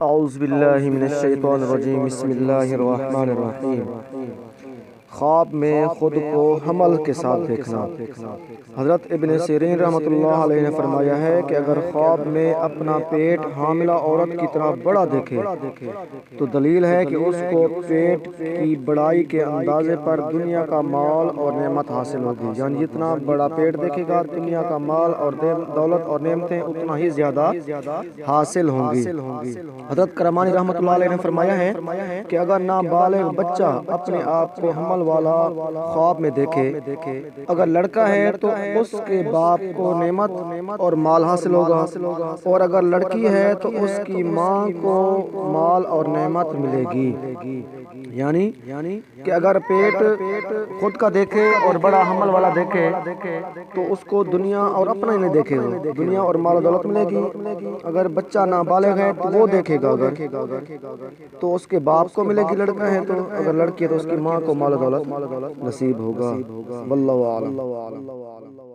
اعوذ باللہ من الشیطان الرجیم بسم اللہ الرحمن الرحیم۔ خواب میں خود کو حمل کے ساتھ دیکھنا۔ حضرت ابن سیرین رحمۃ اللہ علیہ نے فرمایا ہے کہ اگر خواب میں اپنا پیٹ حاملہ عورت کی طرح بڑا دیکھے تو دلیل ہے کہ اس کو پیٹ کی بڑائی کے اندازے پر دنیا کا مال اور نعمت حاصل ہوگی، یعنی جتنا بڑا پیٹ دیکھے گا دنیا کا مال اور دولت اور نعمتیں اتنا ہی زیادہ حاصل ہوں گی۔ حضرت کرمانی رحمۃ اللہ علیہ نے فرمایا ہے کہ اگر نابالغ بچہ اپنے آپ کو حمل والا خواب میں دیکھے، اگر لڑکا ہے تو اس کے باپ کو نعمت اور مال حاصل ہوگا، اور اگر لڑکی ہے تو اس کی ماں کو مال اور نعمت ملے گی۔ یعنی کہ اگر پیٹ خود کا دیکھے اور بڑا حمل والا دیکھے تو اس کو دنیا اور اپنا ہی نہیں دیکھے گا، دنیا اور مال و دولت ملے گی۔ اگر بچہ نابالغ ہے تو وہ دیکھے گا اگر تو اس کے باپ کو ملے گی، لڑکا ہے تو، اگر لڑکی ہے تو اس کی ماں کو مال و دولت نصیب ہوگا۔ واللہ اعلم۔